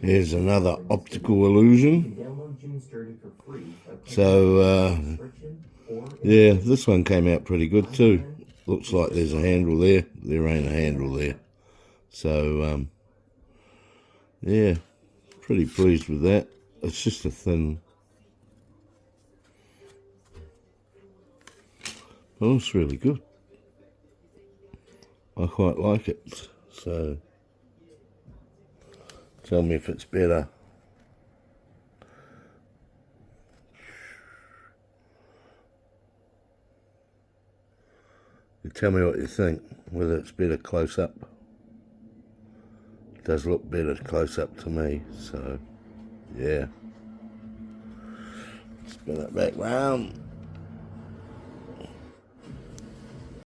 Here's another optical illusion. So, yeah, this one came out pretty good too. Looks like there's a handle there. There ain't a handle there. So, yeah, pretty pleased with that. It's just a thin... Oh, it's really good. I quite like it. So, tell me if it's better. You tell me what you think, whether it's better close up. It does look better close up to me, so yeah. Spin it back round.